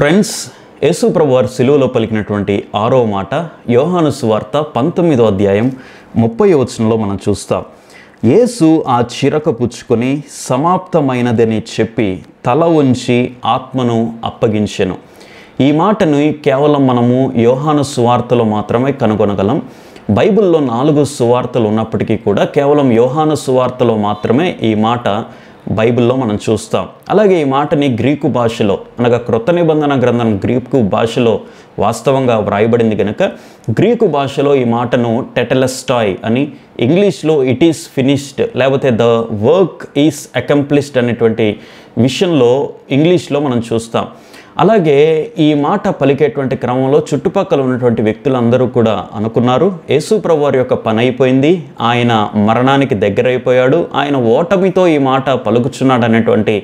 Friends, యేసు ప్రభువారు సిలువలో పలికినటువంటి 6వ మాట యోహాను సువార్త 19వ అధ్యాయం 30వ వచనంలో మనం చూస్తాం. యేసు ఆ చిరక పుచ్చుకొని సమాప్తమైనదని చెప్పి తల ఉంచి ఆత్మను అప్పగించెను. ఈ మాటను కేవలం మనము యోహాను సువార్తలో మాత్రమే కనుగొనగలం. బైబిల్లో 4 సువార్తలు ఉన్నప్పటికీ కూడా కేవలం యోహాను సువార్తలో మాత్రమే ఈ మాట బైబిల్లో మనం చూస్తాం. అలాగే ఈ మాటని గ్రీకు భాషలో అనగా క్రొత్త నిబంధన గ్రంథం గ్రీకు భాషలో వాస్తవంగా వ్రాయబడింది కనుక గ్రీకు భాషలో ఈ మాటను టెటెలెస్టాయ్ అని, ఇంగ్లీష్లో ఇట్ ఈస్ ఫినిష్డ్ లేకపోతే ద వర్క్ ఈస్ అకంప్లిష్డ్ అనేటువంటి విషయంలో ఇంగ్లీష్లో మనం చూస్తాం. అలాగే ఈ మాట పలికేటువంటి క్రమంలో చుట్టుపక్కల ఉన్నటువంటి వ్యక్తులందరూ కూడా అనుకున్నారు, యేసు ప్రభువారి యొక్క పని అయిపోయింది, ఆయన మరణానికి దగ్గరైపోయాడు, ఆయన ఓటమితో ఈ మాట పలుకుచున్నాడు అనేటువంటి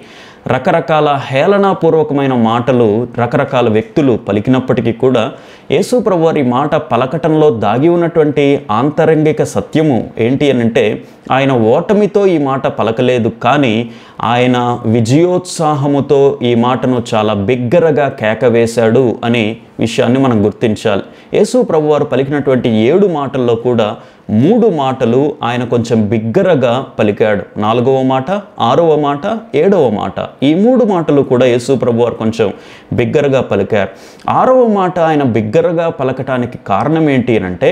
రకరకాల హేళనాపూర్వకమైన మాటలు రకరకాల వ్యక్తులు పలికినప్పటికీ కూడా యేసు ప్రభువారి మాట పలకటంలో దాగి ఉన్నటువంటి ఆంతరంగిక సత్యము ఏంటి అనంటే, ఆయన ఓటమితో ఈ మాట పలకలేదు, కానీ ఆయన విజయోత్సాహముతో ఈ మాటను చాలా బిగ్గరగా కేకవేశాడు అనే విషయాన్ని మనం గుర్తించాలి. యేసు ప్రభువారు పలికినటువంటి 7 మాటల్లో కూడా 3 మాటలు ఆయన కొంచెం బిగ్గరగా పలికాడు. 4వ మాట, 6వ మాట, 7వ మాట, ఈ 3 మాటలు కూడా యేసు ప్రభువారు కొంచెం బిగ్గరగా పలికారు. 6వ మాట ఆయన బిగ్గరగా పలకటానికి కారణం ఏంటి అంటే,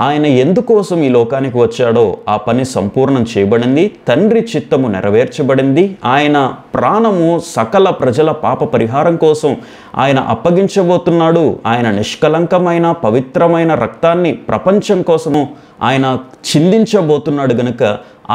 ఆయన ఎందుకోసం ఈ లోకానికి వచ్చాడో ఆ పని సంపూర్ణం చేయబడింది, తండ్రి చిత్తము నెరవేర్చబడింది, ఆయన ప్రాణము సకల ప్రజల పాప పరిహారం కోసం ఆయన అప్పగించబోతున్నాడు, ఆయన నిష్కలంకమైన పవిత్రమైన రక్తాన్ని ప్రపంచం కోసము ఆయన చిందించబోతున్నాడు గనుక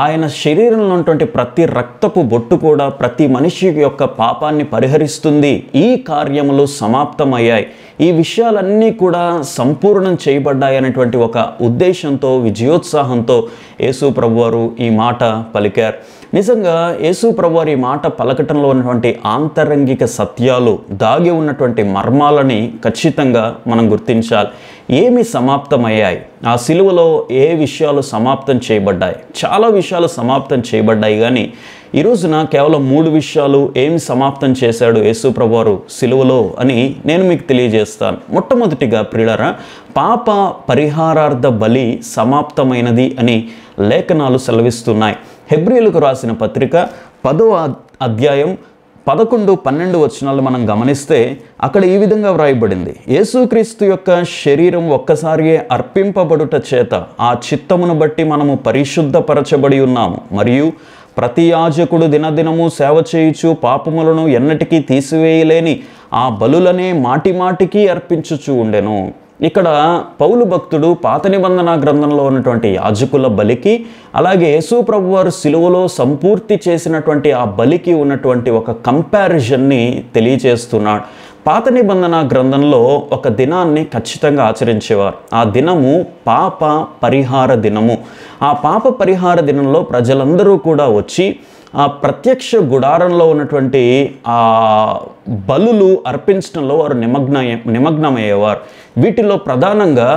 ఆయన శరీరంలో ఉన్నటువంటి ప్రతి రక్తపు బొట్టు కూడా ప్రతి మనిషి యొక్క పాపాన్ని పరిహరిస్తుంది. ఈ కార్యములు సమాప్తమయ్యాయి, ఈ విషయాలన్నీ కూడా సంపూర్ణం చేయబడ్డాయి అనేటువంటి ఒక ఉద్దేశంతో విజయోత్సాహంతో యేసు ప్రభువారు ఈ మాట పలికారు. నిజంగా యేసు ప్రభువారు ఈ మాట పలకటంలో ఉన్నటువంటి ఆంతరంగిక సత్యాలు, దాగి ఉన్నటువంటి మర్మాలని ఖచ్చితంగా మనం గుర్తించాలి. ఏమి సమాప్తమయ్యాయి, ఆ సిలువలో ఏ విషయాలు సమాప్తం చేయబడ్డాయి? చాలా విషయాలు సమాప్తం చేయబడ్డాయి, కానీ ఈ రోజున కేవలం 3 విషయాలు ఏమి సమాప్తం చేశాడు యేసు ప్రభువారు సిలువలో అని నేను మీకు తెలియజేస్తాను. మొట్టమొదటిగా ప్రియులారా, పాప పరిహారార్థ బలి సమాప్తమైనది అని లేఖనాలు సెలవిస్తున్నాయి. హెబ్రీయులకు రాసిన పత్రిక 10వ అధ్యాయం 11, 12 వచనాలు మనం గమనిస్తే అక్కడ ఈ విధంగా వ్రాయబడింది, యేసుక్రీస్తు యొక్క శరీరం ఒక్కసారియే అర్పింపబడుట చేత ఆ చిత్తమును బట్టి మనము పరిశుద్ధపరచబడి ఉన్నాము, మరియు ప్రతి యాజకుడు దినదినము సేవ చేయుచు పాపములను ఎన్నటికీ తీసివేయలేని ఆ బలులనే మాటి మాటికి అర్పించుచు ఉండెను. ఇక్కడ పౌలు భక్తుడు పాత నిబంధన గ్రంథంలో ఉన్నటువంటి యాజకుల బలికి, అలాగే యేసు ప్రభువారు సిలువలో సంపూర్తి చేసినటువంటి ఆ బలికి ఉన్నటువంటి ఒక కంపారిజన్ని తెలియజేస్తున్నాడు. పాత నిబంధన గ్రంథంలో ఒక దినాన్ని ఖచ్చితంగా ఆచరించేవారు. ఆ దినము పాప పరిహార దినము. ఆ పాప పరిహార దినంలో ప్రజలందరూ కూడా వచ్చి ఆ ప్రత్యక్ష గుడారంలో ఉన్నటువంటి ఆ బలులు అర్పించడంలో వారు నిమగ్నమయ్యేవారు. వీటిలో ప్రధానంగా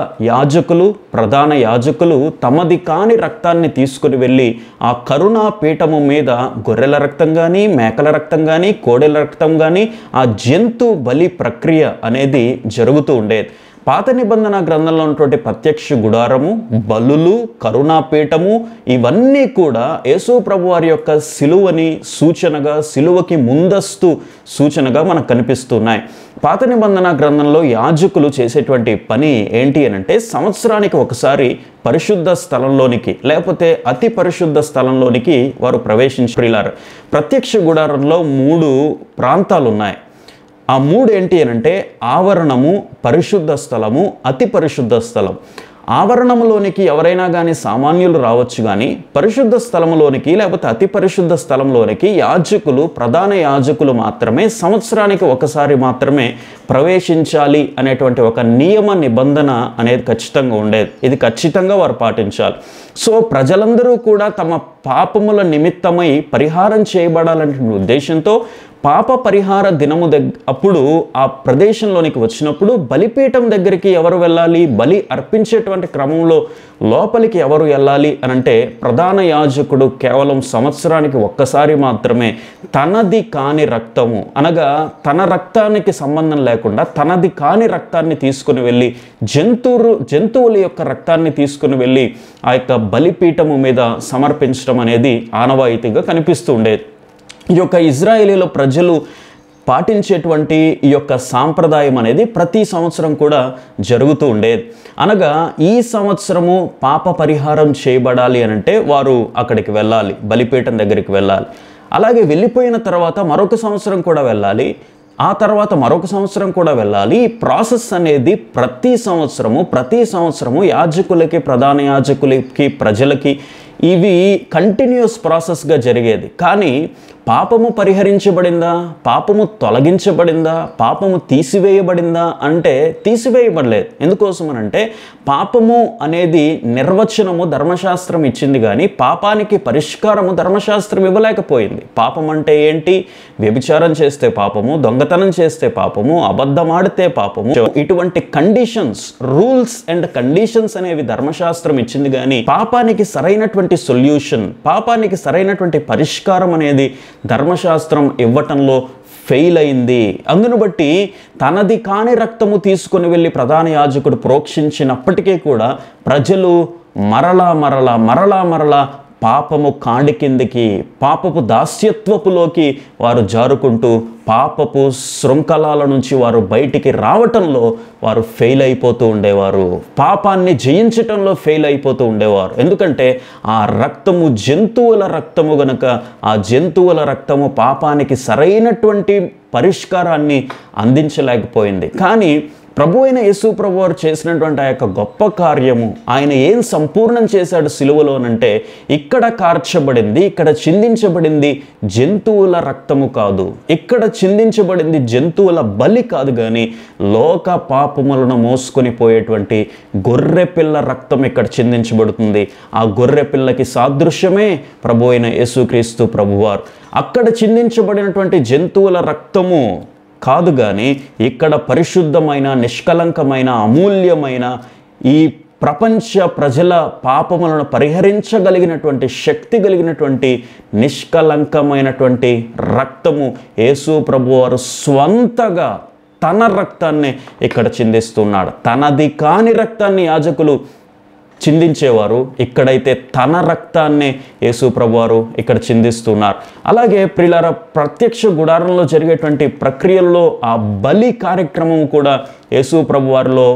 ప్రధాన యాజకులు తమది కాని రక్తాన్ని తీసుకుని వెళ్ళి ఆ కరుణా పీఠము మీద గొర్రెల రక్తం కానీ, మేకల రక్తం కానీ, కోడెల రక్తం కానీ, ఆ జంతు బలి ప్రక్రియ అనేది జరుగుతూ ఉండేది. పాత నిబంధన గ్రంథంలో ఉన్నటువంటి ప్రత్యక్ష గుడారము, బలులు, కరుణాపీఠము, ఇవన్నీ కూడా యేసు ప్రభువారి యొక్క సిలువని సూచనగా, సిలువకి ముందస్తు సూచనగా మనకు కనిపిస్తున్నాయి. పాత నిబంధన గ్రంథంలో యాజకులు చేసేటువంటి పని ఏంటి అనంటే, సంవత్సరానికి ఒకసారి పరిశుద్ధ స్థలంలోనికి లేకపోతే అతి పరిశుద్ధ స్థలంలోనికి వారు ప్రవేశించారు. ప్రత్యక్ష గుడారంలో 3 ప్రాంతాలు ఉన్నాయి. ఆ 3 ఏంటి అనంటే, ఆవరణము, పరిశుద్ధ స్థలము, అతి పరిశుద్ధ స్థలం. ఆవరణములోనికి ఎవరైనా కానీ సామాన్యులు రావచ్చు, కానీ పరిశుద్ధ స్థలంలోనికి లేకపోతే అతి పరిశుద్ధ స్థలంలోనికి ప్రధాన యాజకులు మాత్రమే సంవత్సరానికి ఒకసారి మాత్రమే ప్రవేశించాలి అనేటువంటి ఒక నియమ నిబంధన అనేది ఖచ్చితంగా ఉండేది. ఇది ఖచ్చితంగా వారు పాటించాలి. సో ప్రజలందరూ కూడా తమ పాపముల నిమిత్తమై పరిహారం చేయబడాలనే ఉద్దేశంతో పాప పరిహార దినము అప్పుడు ఆ ప్రదేశంలోనికి వచ్చినప్పుడు బలిపీఠం దగ్గరికి ఎవరు వెళ్ళాలి, బలి అర్పించేటువంటి క్రమంలో లోపలికి ఎవరు వెళ్ళాలి అని అంటే ప్రధాన యాజకుడు కేవలం సంవత్సరానికి ఒక్కసారి మాత్రమే తనది కాని రక్తము, అనగా తన రక్తానికి సంబంధం లేకుండా తనది కాని రక్తాన్ని తీసుకుని వెళ్ళి జంతువుల యొక్క రక్తాన్ని తీసుకుని వెళ్ళి ఆ యొక్క బలిపీఠము మీద సమర్పించడం అనేది ఆనవాయితీగా కనిపిస్తూ ఉండేది. ఈ యొక్క ఇజ్రాయేలీల ప్రజలు పాటించేటువంటి ఈ యొక్క సాంప్రదాయం అనేది ప్రతి సంవత్సరం కూడా జరుగుతూ ఉండేది. అనగా ఈ సంవత్సరము పాప పరిహారం చేయబడాలి అని అంటే వారు అక్కడికి వెళ్ళాలి, బలిపీఠం దగ్గరికి వెళ్ళాలి. అలాగే వెళ్ళిపోయిన తర్వాత మరొక సంవత్సరం కూడా వెళ్ళాలి, ఆ తర్వాత మరొక సంవత్సరం కూడా వెళ్ళాలి. ఈ ప్రాసెస్ అనేది ప్రతి సంవత్సరము యాజకులకి, ప్రధాన యాజకులకి, ప్రజలకి ఇవి కంటిన్యూస్ ప్రాసెస్గా జరిగేది. కానీ పాపము పరిహరించబడిందా, పాపము తొలగించబడిందా, పాపము తీసివేయబడిందా అంటే తీసివేయబడలేదు. ఎందుకోసమనంటే పాపము అనేది నిర్వచనము ధర్మశాస్త్రం ఇచ్చింది, కానీ పాపానికి పరిష్కారము ధర్మశాస్త్రం ఇవ్వలేకపోయింది. పాపం అంటే ఏంటి? వ్యభిచారం చేస్తే పాపము, దొంగతనం చేస్తే పాపము, అబద్ధమాడితే పాపము, ఇటువంటి కండిషన్స్, రూల్స్ అండ్ కండిషన్స్ అనేవి ధర్మశాస్త్రం ఇచ్చింది, కానీ పాపానికి సరైనటువంటి సొల్యూషన్, పాపానికి సరైనటువంటి పరిష్కారం అనేది ధర్మశాస్త్రం ఇవ్వటంలో ఫెయిల్ అయింది. అందును బట్టి తనది కాని రక్తము తీసుకొని వెళ్ళి ప్రధాన యాజకుడు ప్రోక్షించినప్పటికీ కూడా ప్రజలు మరలా పాపము కాడి కిందికి, పాపపు దాస్యత్వపులోకి వారు జారుకుంటూ పాపపు శృంఖలాల నుంచి వారు బయటికి రావటంలో వారు ఫెయిల్ అయిపోతూ ఉండేవారు. పాపాన్ని జయించటంలో ఫెయిల్ అయిపోతూ ఉండేవారు. ఎందుకంటే ఆ రక్తము జంతువుల రక్తము గనుక ఆ జంతువుల రక్తము పాపానికి సరైనటువంటి పరిష్కారాన్ని అందించలేకపోయింది. కానీ ప్రభు అయిన యేసు ప్రభు వారు చేసినటువంటి ఆ యొక్క గొప్ప కార్యము, ఆయన ఏం సంపూర్ణం చేశాడు సిలువలోనంటే ఇక్కడ కార్చబడింది, ఇక్కడ చిందించబడింది జంతువుల రక్తము కాదు, ఇక్కడ చిందించబడింది జంతువుల బలి కాదు, కానీ లోక పాపములను మోసుకొని పోయేటువంటి గొర్రె పిల్ల రక్తం ఇక్కడ చిందించబడుతుంది. ఆ గొర్రె పిల్లకి సాదృశ్యమే ప్రభు అయిన యేసుక్రీస్తు ప్రభువారు. అక్కడ చిందించబడినటువంటి జంతువుల రక్తము కాదు, కానీ ఇక్కడ పరిశుద్ధమైన, నిష్కలంకమైన, అమూల్యమైన ఈ ప్రపంచ ప్రజల పాపములను పరిహరించగలిగినటువంటి శక్తి కలిగినటువంటి నిష్కలంకమైనటువంటి రక్తము యేసు ప్రభువారు స్వంతగా తన రక్తాన్ని ఇక్కడ చిందిస్తున్నాడు. తనది కాని రక్తాన్ని యాజకులు చిందించేవారు, ఇక్కడైతే తన రక్తాన్ని యేసు ప్రభువారు ఇక్కడ చిందిస్తున్నారు. అలాగే ప్రియులారా, ప్రత్యక్ష గుడారంలో జరిగేటువంటి ప్రక్రియల్లో ఆ బలి కార్యక్రమం కూడా యేసు ప్రభువారిలో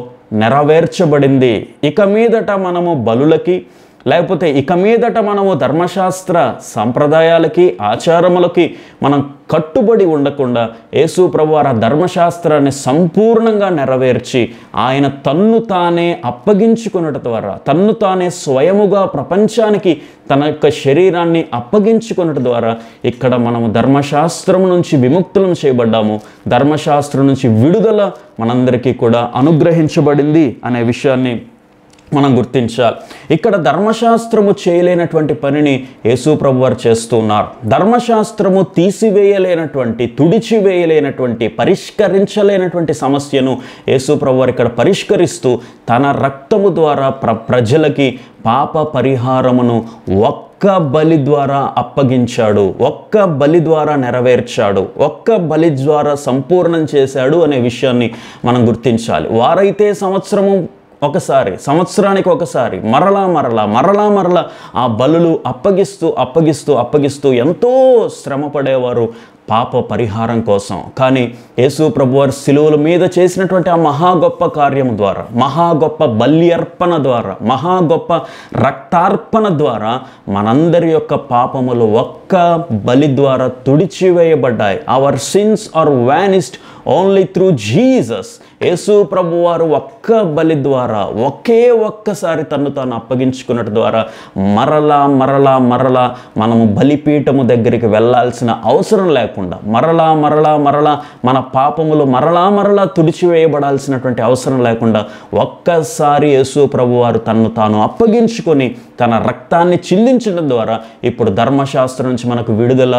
నెరవేర్చబడింది. ఇక మీదట మనము బలులకి, లేకపోతే ఇక మీదట మనము ధర్మశాస్త్ర సంప్రదాయాలకి, ఆచారములకి మనం కట్టుబడి ఉండకుండా యేసు ప్రభువారు ఆ ధర్మశాస్త్రాన్ని సంపూర్ణంగా నెరవేర్చి ఆయన తన్ను తానే అప్పగించుకున్నట ద్వారా, తన్ను తానే స్వయముగా ప్రపంచానికి తన యొక్క శరీరాన్ని అప్పగించుకున్నట ద్వారా ఇక్కడ మనము ధర్మశాస్త్రం నుంచి విముక్తులం చేయబడ్డాము. ధర్మశాస్త్రం నుంచి విడుదల మనందరికీ కూడా అనుగ్రహించబడింది అనే విషయాన్ని మనం గుర్తించాలి. ఇక్కడ ధర్మశాస్త్రము చేయలేనటువంటి పనిని యేసు ప్రభువారు చేస్తున్నారు. ధర్మశాస్త్రము తీసివేయలేనటువంటి, తుడిచివేయలేనటువంటి, పరిష్కరించలేనటువంటి సమస్యను యేసు ప్రభువారు ఇక్కడ పరిష్కరిస్తూ తన రక్తము ద్వారా ప్రజలకి పాప పరిహారమును ఒక్క బలి ద్వారా అప్పగించాడు, ఒక్క బలి ద్వారా నెరవేర్చాడు, ఒక్క బలి ద్వారా సంపూర్ణం చేశాడు అనే విషయాన్ని మనం గుర్తించాలి. వారైతే సంవత్సరానికి ఒకసారి మరలా ఆ బలులు అప్పగిస్తూ ఎంతో శ్రమ పడేవారు పాప పరిహారం కోసం. కానీ యేసు ప్రభువారు శిలువల మీద చేసినటువంటి ఆ మహా గొప్ప కార్యం ద్వారా, మహా గొప్ప బలి అర్పణ ద్వారా, మహా గొప్ప రక్తార్పణ ద్వారా మనందరి యొక్క పాపములు ఒక్క బలి ద్వారా తుడిచివేయబడ్డాయి. Our sins are vanished only through Jesus. యేసు ప్రభు వారు ఒక్క బలి ద్వారా ఒక్కసారి తను తాను అప్పగించుకున్నట్టు ద్వారా మరలా మరలా మరలా మనము బలిపీఠము దగ్గరికి వెళ్ళాల్సిన అవసరం లేకుండా, మరలా మరలా మరలా మన పాపములు మరలా తుడిచివేయబడాల్సినటువంటి అవసరం లేకుండా ఒక్కసారి యేసు ప్రభు వారు తన్ను తాను అప్పగించుకొని తన రక్తాన్ని చిందించడం ద్వారా ఇప్పుడు ధర్మశాస్త్రం నుంచి మనకు విడుదల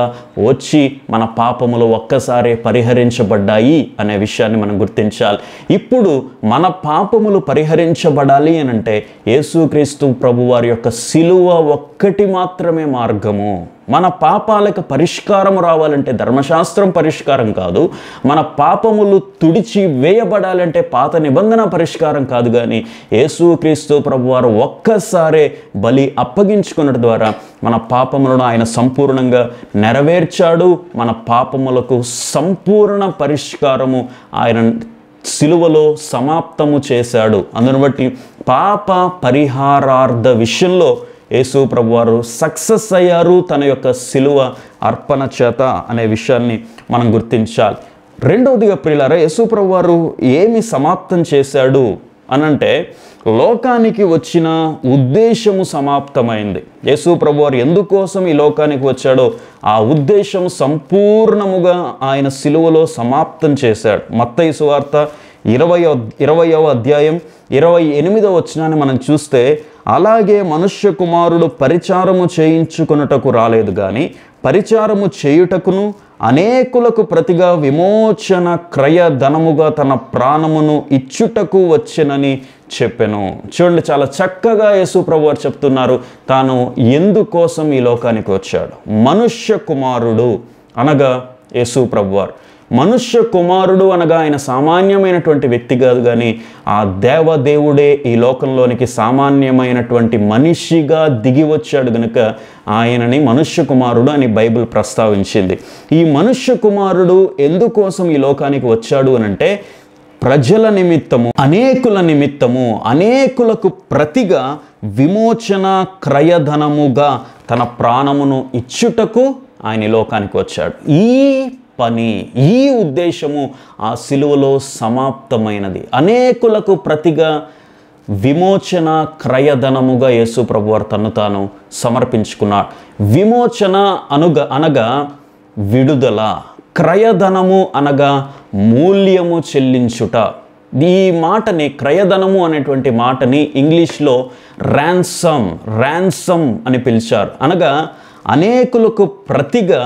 వచ్చి మన పాపములు ఒక్కసారి పరిహరించబడ్డాయి అనే విషయాన్ని మనం గుర్తించాలి. ఇప్పుడు మన పాపములు పరిహరించబడాలి అని అంటే యేసుక్రీస్తు ప్రభువారి యొక్క సిలువ ఒక్కటి మాత్రమే మార్గము. మన పాపాలకు పరిష్కారం రావాలంటే ధర్మశాస్త్రం పరిష్కారం కాదు, మన పాపములు తుడిచి వేయబడాలంటే పాత నిబంధన పరిష్కారం కాదు, కానీ యేసుక్రీస్తు ప్రభువారు ఒక్కసారే బలి అప్పగించుకున్నట్టు ద్వారా మన పాపములను ఆయన సంపూర్ణంగా నెరవేర్చాడు. మన పాపములకు సంపూర్ణ పరిష్కారము ఆయన సిలువలో సమాప్తము చేశాడు. అందును బట్టి పాప పరిహారార్థ విషయంలో యేసు ప్రభువారు సక్సెస్ అయ్యారు తన యొక్క సిలువ అర్పణ చేత అనే విషయాన్ని మనం గుర్తించాలి. రెండవదిగా ప్రియులారా, యేసు ప్రభువారు ఏమి సమాప్తం చేశాడు అనంటే లోకానికి వచ్చిన ఉద్దేశము సమాప్తమైంది. యేసు ప్రభువారు ఎందుకోసం ఈ లోకానికి వచ్చాడో ఆ ఉద్దేశం సంపూర్ణముగా ఆయన సిలువలో సమాప్తం చేశాడు. మత్తయి సువార్త 20వ అధ్యాయం 28వ వచనాన్ని మనం చూస్తే, అలాగే మనుష్య కుమారుడు పరిచారము చేయించుకొనుటకు రాలేదు కానీ పరిచారము చేయుటకును అనేకులకు ప్రతిగా విమోచన క్రయధనముగా తన ప్రాణమును ఇచ్చుటకు వచ్చెనని చెప్పెను. చూడండి, చాలా చక్కగా యేసు ప్రభువారు చెప్తున్నారు తాను ఎందుకోసం ఈ లోకానికి వచ్చాడు. మనుష్య కుమారుడు అనగా యేసు ప్రభువారు. మనుష్య కుమారుడు అనగా ఆయన సామాన్యమైనటువంటి వ్యక్తి కాదు, కానీ ఆ దేవదేవుడే ఈ లోకంలోనికి సామాన్యమైనటువంటి మనిషిగా దిగి వచ్చాడు గనుక ఆయనని మనుష్య కుమారుడు అని బైబిల్ ప్రస్తావించింది. ఈ మనుష్య కుమారుడు ఎందుకోసం ఈ లోకానికి వచ్చాడు అనంటే ప్రజల నిమిత్తము, అనేకుల నిమిత్తము, అనేకులకు ప్రతిగా విమోచన క్రయధనముగా తన ప్రాణమును ఇచ్చుటకు ఆయన ఈ లోకానికి వచ్చాడు. ఈ ఉద్దేశము ఆ సిలువలో సమాప్తమైనది. అనేకులకు ప్రతిగా విమోచన క్రయధనముగా యేసు ప్రభువారు తను తాను సమర్పించుకున్నాడు. విమోచన అనగా విడుదల, క్రయధనము అనగా మూల్యము చెల్లించుట. ఈ మాటని, క్రయధనము అనేటువంటి మాటని ఇంగ్లీష్లో ర్యాన్సమ్ అని పిలిచారు. అనగా అనేకులకు ప్రతిగా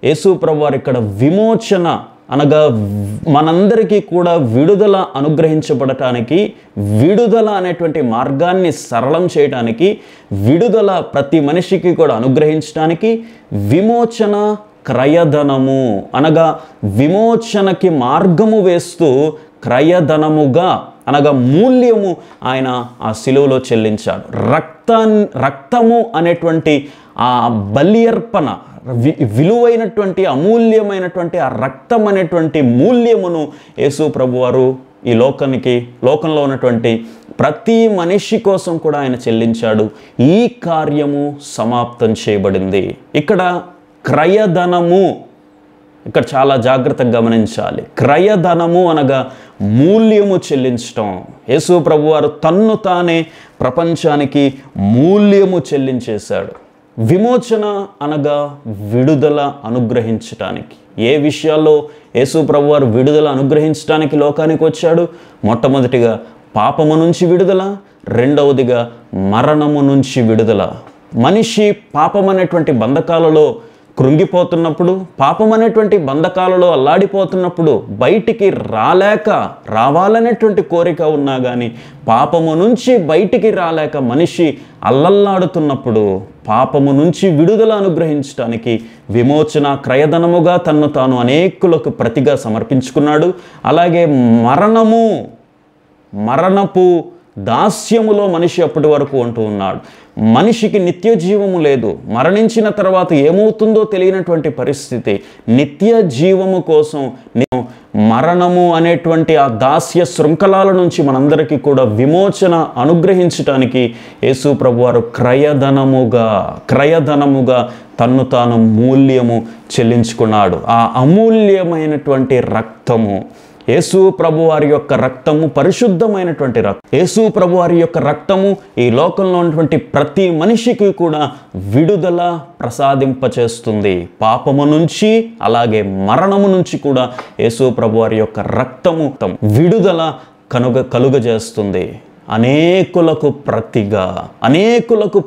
యేసు ప్రభువారు ఇక్కడ విమోచన అనగా మనందరికీ కూడా విడుదల అనుగ్రహించబడటానికి, విడుదల అనేటువంటి మార్గాన్ని సరళం చేయడానికి, విడుదల ప్రతి మనిషికి కూడా అనుగ్రహించడానికి విమోచన క్రయధనము అనగా విమోచనకి మార్గము వేస్తూ క్రయధనముగా అనగా మూల్యము ఆయన ఆ సిలువలో చెల్లించాడు. రక్తము అనేటువంటి ఆ బలి అర్పణ, విలువైనటువంటి అమూల్యమైనటువంటి ఆ రక్తం అనేటువంటి మూల్యమును యేసు ప్రభువారు ఈ లోకంలో ఉన్నటువంటి ప్రతి మనిషి కోసం కూడా ఆయన చెల్లించాడు. ఈ కార్యము సమాప్తం చేయబడింది. ఇక్కడ క్రయధనము, ఇక్కడ చాలా జాగ్రత్తగా గమనించాలి. క్రయధనము అనగా మూల్యము చెల్లించటం. యేసు ప్రభువారు తన్ను తానే ప్రపంచానికి మూల్యము చెల్లించేశాడు. విమోచన అనగా విడుదల అనుగ్రహించటానికి. ఏ విషయాల్లో యేసు ప్రభువారు విడుదల అనుగ్రహించడానికి లోకానికి వచ్చాడు? మొట్టమొదటిగా పాపము నుంచి విడుదల, రెండవదిగా మరణము నుంచి విడుదల. మనిషి పాపం అనేటువంటి బంధకాలలో కృంగిపోతున్నప్పుడు, పాపం అనేటువంటి బంధకాలలో అల్లాడిపోతున్నప్పుడు, బయటికి రావాలనేటువంటి కోరిక ఉన్నా కానీ పాపము నుంచి బయటికి రాలేక మనిషి అల్లల్లాడుతున్నప్పుడు పాపము నుంచి విడుదల అనుగ్రహించడానికి విమోచన క్రయధనముగా తన్ను తాను అనేకులకు ప్రతిగా సమర్పించుకున్నాడు. అలాగే మరణపు దాస్యములో మనిషి అప్పటి వరకు ఉంటూ ఉన్నాడు. మనిషికి నిత్య జీవము లేదు. మరణించిన తర్వాత ఏమవుతుందో తెలియనటువంటి పరిస్థితి. నిత్య జీవము కోసం మరణము అనేటువంటి ఆ దాస్య శృంఖలాల నుంచి మనందరికీ కూడా విమోచన అనుగ్రహించటానికి యేసు ప్రభువారు క్రయధనముగా తన్ను తాను మూల్యము చెల్లించుకున్నాడు. ఆ అమూల్యమైనటువంటి రక్తము, యేసు ప్రభువారి యొక్క రక్తము పరిశుద్ధమైనటువంటి రక్తం. యేసు ప్రభువారి యొక్క రక్తము ఈ లోకంలో ఉన్నటువంటి ప్రతి మనిషికి కూడా విడుదల ప్రసాదింపచేస్తుంది. పాపము నుంచి అలాగే మరణము నుంచి కూడా యేసు ప్రభువారి యొక్క రక్తము విడుదల కలుగజేస్తుంది. అనేకులకు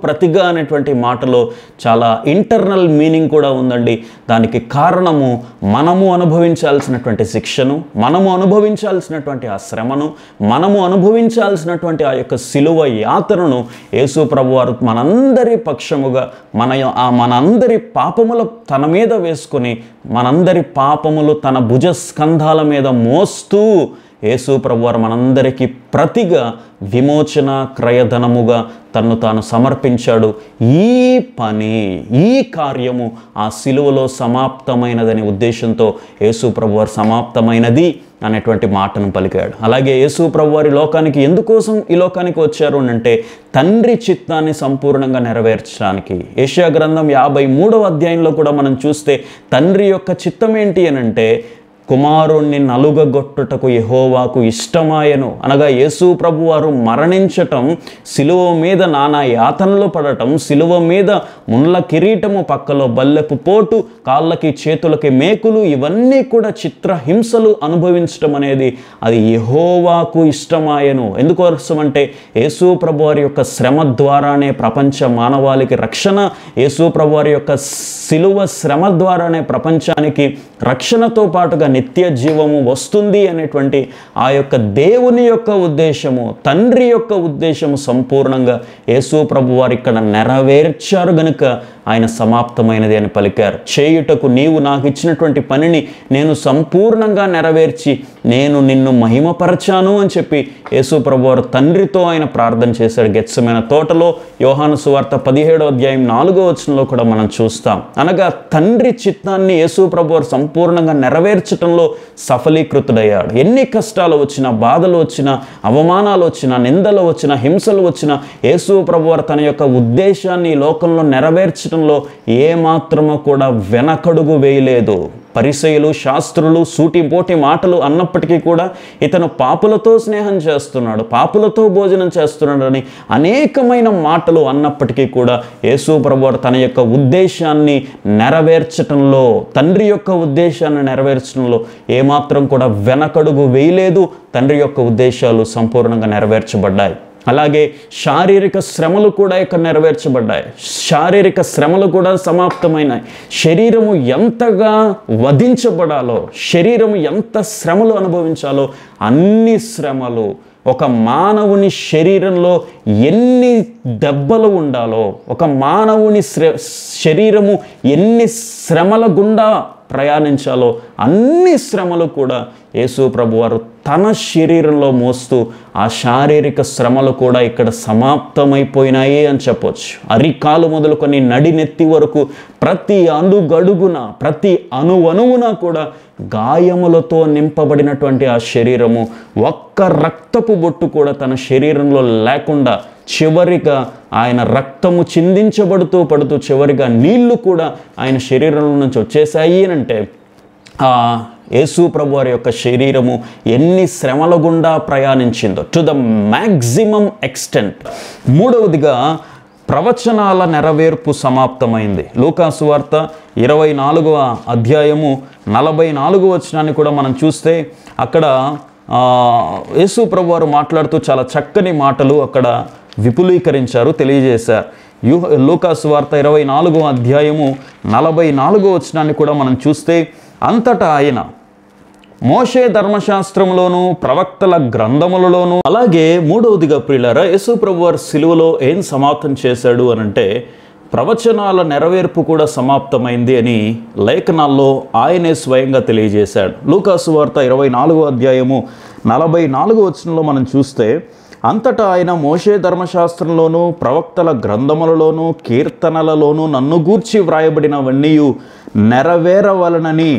ప్రతిగా అనేటువంటి మాటలో చాలా ఇంటర్నల్ మీనింగ్ కూడా ఉందండి. దానికి కారణము మనము అనుభవించాల్సినటువంటి శిక్షను, మనము అనుభవించాల్సినటువంటి ఆ శ్రమను, మనము అనుభవించాల్సినటువంటి ఆ యొక్క సిలువ యాత్రను యేసు ప్రభువారు మనందరి పక్షముగా మనందరి పాపముల తన మీద వేసుకుని, మనందరి పాపములు తన భుజస్కంధాల మీద మోస్తూ యేసు ప్రభువారు మనందరికీ ప్రతిగా విమోచన క్రయధనముగా తన్ను తాను సమర్పించాడు. ఈ కార్యము ఆ సిలువలో సమాప్తమైనదనే ఉద్దేశంతో యేసు ప్రభువారు సమాప్తమైనది అనేటువంటి మాటను పలికాడు. అలాగే యేసు ప్రభువారి ఎందుకోసం ఈ లోకానికి వచ్చారు అంటే తండ్రి చిత్తాన్ని సంపూర్ణంగా నెరవేర్చడానికి. యెషయా గ్రంథం 53వ అధ్యాయంలో కూడా మనం చూస్తే తండ్రి యొక్క చిత్తం ఏంటి అనంటే కుమారుణ్ణి నలుగగొట్టుటకు యెహోవాకు ఇష్టమాయను అనగా యేసు ప్రభువారు మరణించటం, సిలువ మీద నానా యాతనలు పడటం, సిలువ మీద ముళ్ళ కిరీటము, పక్కలో బల్లెపు పోటు, కాళ్ళకి చేతులకి మేకులు, ఇవన్నీ కూడా చిత్రహింసలు అనుభవించటం అనేది అది యెహోవాకు ఇష్టమాయను. ఎందుకోసం అంటే యేసు ప్రభువారి యొక్క శ్రమ ద్వారానే ప్రపంచ మానవాళికి రక్షణ, యేసు ప్రభువారి యొక్క సిలువ శ్రమ ద్వారానే ప్రపంచానికి రక్షణతో పాటుగా నిత్య జీవము వస్తుంది అనేటువంటి ఆ యొక్క దేవుని యొక్క ఉద్దేశము, తండ్రి యొక్క ఉద్దేశము సంపూర్ణంగా యేసు ప్రభువారు ఇక్కడ నెరవేర్చారు గనుక ఆయన సమాప్తమైనది అని పలికారు. చేయుటకు నీవు నాకు ఇచ్చినటువంటి పనిని నేను సంపూర్ణంగా నెరవేర్చి నేను నిన్ను మహిమపరచాను అని చెప్పి యేసు ప్రభువారు తండ్రితో ఆయన ప్రార్థన చేశాడు గెత్సెమనే తోటలో. యోహాను సువార్త 17వ అధ్యాయం 4వ వచనంలో కూడా మనం చూస్తాం. అనగా తండ్రి చిత్తాన్ని యేసు ప్రభువారు సంపూర్ణంగా నెరవేర్చడంలో సఫలీకృతుడయ్యాడు. ఎన్ని కష్టాలు వచ్చినా, బాధలు వచ్చినా, అవమానాలు వచ్చినా, నిందలు వచ్చినా, హింసలు వచ్చినా యేసు ప్రభువారు తన యొక్క ఉద్దేశాన్ని ఈ లోకంలో నెరవేర్చడంలో ఏమాత్రము కూడా వెనకడుగు వేయలేదు. పరిసయ్యులు, శాస్త్రులు సూటిపోటి మాటలు అన్నప్పటికీ కూడా ఇతను పాపులతో స్నేహం చేస్తున్నాడు, పాపులతో భోజనం చేస్తున్నాడని అనేకమైన మాటలు అన్నప్పటికీ కూడా యేసు ప్రభువారు తన యొక్క ఉద్దేశాన్ని నెరవేర్చటంలో, తండ్రి యొక్క ఉద్దేశాన్ని నెరవేర్చడంలో ఏమాత్రం కూడా వెనకడుగు వేయలేదు. తండ్రి యొక్క ఉద్దేశాలు సంపూర్ణంగా నెరవేర్చబడ్డాయి. అలాగే శారీరక శ్రమలు కూడా ఇక్కడ నెరవేర్చబడ్డాయి. శారీరక శ్రమలు కూడా సమాప్తమైనాయి. శరీరము ఎంతగా వధించబడాలో, శరీరము ఎంత శ్రమలు అనుభవించాలో అన్ని శ్రమలు, ఒక మానవుని శరీరంలో ఎన్ని దెబ్బలు ఉండాలో, ఒక మానవుని శరీరము ఎన్ని శ్రమల గుండా ప్రయాణించాలో అన్ని శ్రమలు కూడా యేసు ప్రభువారు తన శరీరంలో మోస్తూ ఆ శారీరక శ్రమలు కూడా ఇక్కడ సమాప్తమైపోయినాయి అని చెప్పొచ్చు. అరికాలు మొదలుకొని నడినెత్తి వరకు ప్రతి అడుగడుగున, ప్రతి అణువణువున కూడా గాయములతో నింపబడినటువంటి ఆ శరీరము, ఒక్క రక్తపు బొట్టు కూడా తన శరీరంలో లేకుండా చివరిగా ఆయన రక్తము చిందించబడుతూ పడుతూ చివరిగా నీళ్లు కూడా ఆయన శరీరంలో నుంచి వచ్చేసాయి అంటే ఆ యేసు ప్రభువారి యొక్క శరీరము ఎన్ని శ్రమల గుండా ప్రయాణించిందో టు ద మ్యాక్సిమం ఎక్స్టెంట్. మూడవదిగా ప్రవచనాల నెరవేర్పు సమాప్తమైంది. లూకా సువార్త 24వ అధ్యాయము 44వ వచనాన్ని కూడా మనం చూస్తే అక్కడ యేసు ప్రభువారు మాట్లాడుతూ చాలా చక్కని మాటలు అక్కడ విపులీకరించారు, తెలియజేశారు. లూకా సువార్త 24వ అధ్యాయము 44వ వచనాన్ని కూడా మనం చూస్తే అంతటా ఆయన మోషే ధర్మశాస్త్రంలోను ప్రవక్తల గ్రంథములలోను, అలాగే మూడవదిగా ప్రియులారా యేసు ప్రభువారు సిలువలో ఏం సమాప్తం చేశాడు అనంటే ప్రవచనాల నెరవేర్పు కూడా సమాప్తమైంది అని లేఖనాల్లో ఆయనే స్వయంగా తెలియజేశాడు. లూకా సువార్త 24వ అధ్యాయము 44వ వచనంలో మనం చూస్తే అంతటా ఆయన మోషే ధర్మశాస్త్రంలోను ప్రవక్తల గ్రంథములలోను కీర్తనలలోను నన్ను గూర్చి వ్రాయబడినవన్నీ నెరవేరవలనని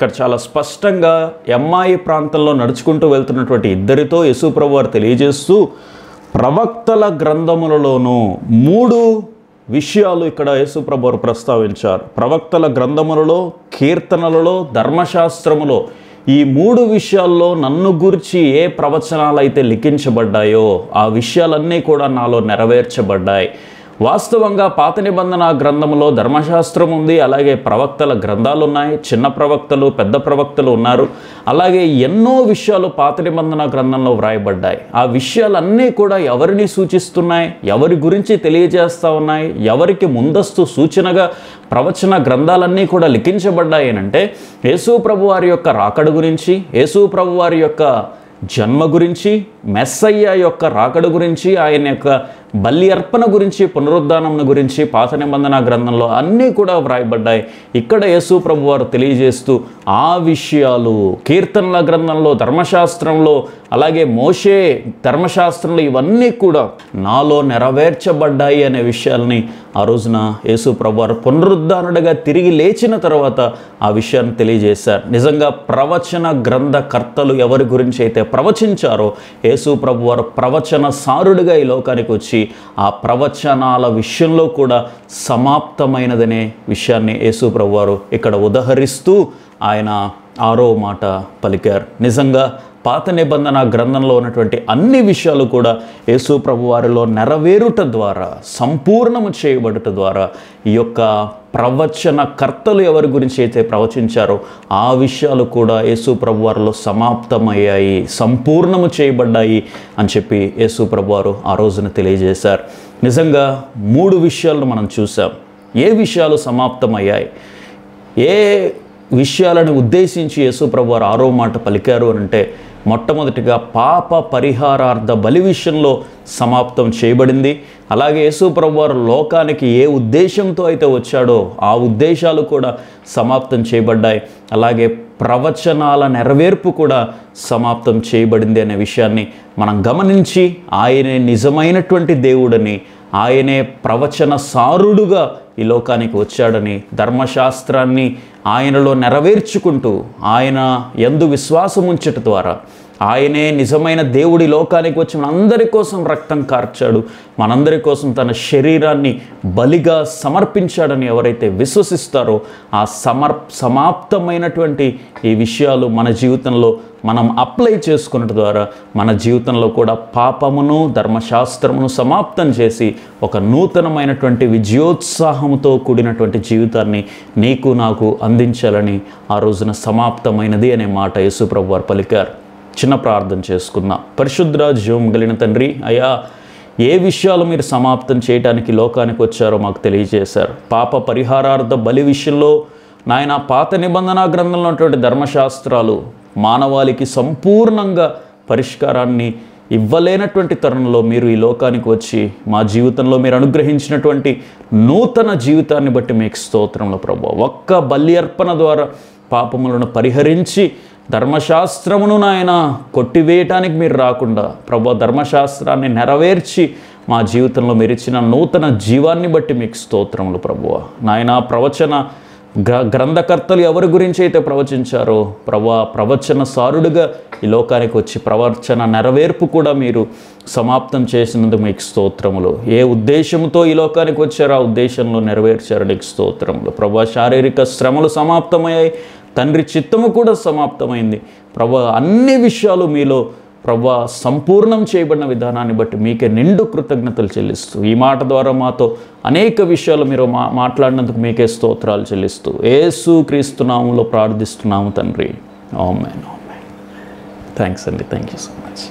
ఇక్కడ చాలా స్పష్టంగా ఎమ్మాయి ప్రాంతంలో నడుచుకుంటూ వెళ్తున్నటువంటి ఇద్దరితో యేసు ప్రభువారు తెలియజేస్తూ ప్రవక్తల గ్రంథములలోనూ 3 విషయాలు ఇక్కడ యేసు ప్రభువారు ప్రస్తావించారు. ప్రవక్తల గ్రంథములలో, కీర్తనలలో, ధర్మశాస్త్రములో ఈ 3 విషయాల్లో నన్ను గురించి ఏ ప్రవచనాలు అయితే లిఖించబడ్డాయో ఆ విషయాలన్నీ కూడా నాలో నెరవేర్చబడ్డాయి. వాస్తవంగా పాత నిబంధన గ్రంథంలో ధర్మశాస్త్రం ఉంది, అలాగే ప్రవక్తల గ్రంథాలు ఉన్నాయి. చిన్న ప్రవక్తలు, పెద్ద ప్రవక్తలు ఉన్నారు. అలాగే ఎన్నో విషయాలు పాత నిబంధన గ్రంథంలో వ్రాయబడ్డాయి. ఆ విషయాలన్నీ కూడా ఎవరిని సూచిస్తున్నాయి, ఎవరి గురించి తెలియజేస్తూ ఉన్నాయి, ఎవరికి ముందస్తు సూచనగా ప్రవచన గ్రంథాలన్నీ కూడా లిఖించబడ్డాయి అంటే యేసు ప్రభు వారి యొక్క రాకడ గురించి, యేసు ప్రభు వారి యొక్క జన్మ గురించి, మెస్సయ్య యొక్క రాకడ గురించి, ఆయన యొక్క బలి అర్పణ గురించి, పునరుద్ధానం గురించి పాత నిబంధన గ్రంథంలో అన్నీ కూడా వ్రాయబడ్డాయి. ఇక్కడ యేసు ప్రభు వారు తెలియజేస్తూ ఆ విషయాలు కీర్తనల గ్రంథంలో, ధర్మశాస్త్రంలో, అలాగే మోషే ధర్మశాస్త్రంలో ఇవన్నీ కూడా నాలో నెరవేర్చబడ్డాయి అనే విషయాల్ని ఆ రోజున యేసు ప్రభు వారు పునరుద్ధానుడిగా తిరిగి లేచిన తర్వాత ఆ విషయాన్ని తెలియజేశారు. నిజంగా ప్రవచన గ్రంథకర్తలు ఎవరి గురించి అయితే ప్రవచించారో యేసు ప్రభు వారు ప్రవచన సారుడిగా ఈ లోకానికి వచ్చి ఆ ప్రవచనాల విషయంలో కూడా సమాప్తమైనదనే విషయాన్ని యేసు ప్రభు వారు ఇక్కడ ఉదహరిస్తూ ఆయన 6వ మాట పలికారు. నిజంగా పాత నిబంధన గ్రంథంలో ఉన్నటువంటి అన్ని విషయాలు కూడా యేసు ప్రభు వారిలో నెరవేరుట ద్వారా, సంపూర్ణము చేయబడుట ద్వారా ఈ యొక్క ప్రవచన కర్తలు ఎవరి గురించి అయితే ప్రవచించారో ఆ విషయాలు కూడా యేసు ప్రభు వారిలో సమాప్తమయ్యాయి, సంపూర్ణము చేయబడ్డాయి అని చెప్పి యేసు ప్రభు వారు ఆ రోజున తెలియజేశారు. నిజంగా 3 విషయాలను మనం చూసాం. ఏ విషయాలు సమాప్తమయ్యాయి, ఏ విషయాలను ఉద్దేశించి యేసు ప్రభు వారు 6వ మాట పలికారు అని అంటే మొట్టమొదటిగా పాప పరిహారార్థ బలి విషయంలో సమాప్తం చేయబడింది. అలాగే యేసు ప్రభు వారు లోకానికి ఏ ఉద్దేశంతో అయితే వచ్చాడో ఆ ఉద్దేశాలు కూడా సమాప్తం చేయబడ్డాయి. అలాగే ప్రవచనాల నెరవేర్పు కూడా సమాప్తం చేయబడింది అనే విషయాన్ని మనం గమనించి ఆయనే నిజమైనటువంటి దేవుడని, ఆయనే ప్రవచన సారుడుగా ఈ లోకానికి వచ్చాడని, ధర్మశాస్త్రాన్ని ఆయనలో నెరవేర్చుకుంటూ ఆయన యందు విశ్వాసం ఉంచట ద్వారా ఆయనే నిజమైన దేవుడి లోకానికి వచ్చి మనందరి కోసం రక్తం కార్చాడు, మనందరి కోసం తన శరీరాన్ని బలిగా సమర్పించాడని ఎవరైతే విశ్వసిస్తారో ఆ సమాప్తమైనటువంటి ఈ విషయాలు మన జీవితంలో మనం అప్లై చేసుకున్నట్టు ద్వారా మన జీవితంలో కూడా పాపమును, ధర్మశాస్త్రమును సమాప్తం చేసి ఒక నూతనమైనటువంటి విజయోత్సాహంతో కూడినటువంటి జీవితాన్ని నీకు నాకు అందించాలని ఆ రోజున సమాప్తమైనది అనే మాట యేసు ప్రభు వారు పలికారు. చిన్న ప్రార్థన చేసుకుందాం. పరిశుద్ధ జీవం కలిగిన తండ్రి, అయ్యా ఏ విషయాలు మీరు సమాప్తం చేయడానికి లోకానికి వచ్చారో మాకు తెలియజేశారు. పాప పరిహారార్థ బలి విషయంలో నాయన పాత నిబంధన గ్రంథంలో ఉన్నటువంటి ధర్మశాస్త్రాలు మానవాళికి సంపూర్ణంగా పరిష్కారాన్ని ఇవ్వలేనటువంటి తరుణంలో మీరు ఈ లోకానికి వచ్చి మా జీవితంలో మీరు అనుగ్రహించినటువంటి నూతన జీవితాన్ని బట్టి మీకు స్తోత్రంలో ప్రభువా. ఒక్క బలి అర్పణ ద్వారా పాపములను పరిహరించి ధర్మశాస్త్రమును నాయన కొట్టివేయటానికి మీరు రాకుండా ప్రభువా ధర్మశాస్త్రాన్ని నెరవేర్చి మా జీవితంలో మీరు ఇచ్చిన నూతన జీవాన్ని బట్టి మీకు స్తోత్రములు ప్రభువా. నాయన ప్రవచన గ్రంథకర్తలు ఎవరి గురించి అయితే ప్రవచించారో ప్రభువా ప్రవచన సారుడుగా ఈ లోకానికి వచ్చి ప్రవచన నెరవేర్పు కూడా మీరు సమాప్తం చేసినందుకు మీకు స్తోత్రములు. ఏ ఉద్దేశంతో ఈ లోకానికి వచ్చారో ఆ ఉద్దేశంలో నెరవేర్చారు నీకు స్తోత్రములు ప్రభువా. శారీరక శ్రమలు సమాప్తమయ్యాయి, తండ్రి చిత్తము కూడా సమాప్తమైంది ప్రభువా. అన్ని విషయాలు మీలో ప్రభువా సంపూర్ణం చేయబడిన విధానాన్ని బట్టి మీకే నిండు కృతజ్ఞతలు చెల్లిస్తూ ఈ మాట ద్వారా మాతో అనేక విషయాలు మీరు మాట్లాడినందుకు మీకే స్తోత్రాలు చెల్లిస్తూ యేసు క్రీస్తు నామములో ప్రార్థిస్తున్నాము తండ్రి. ఆమేన్. థ్యాంక్స్ అండి. Thank you so much.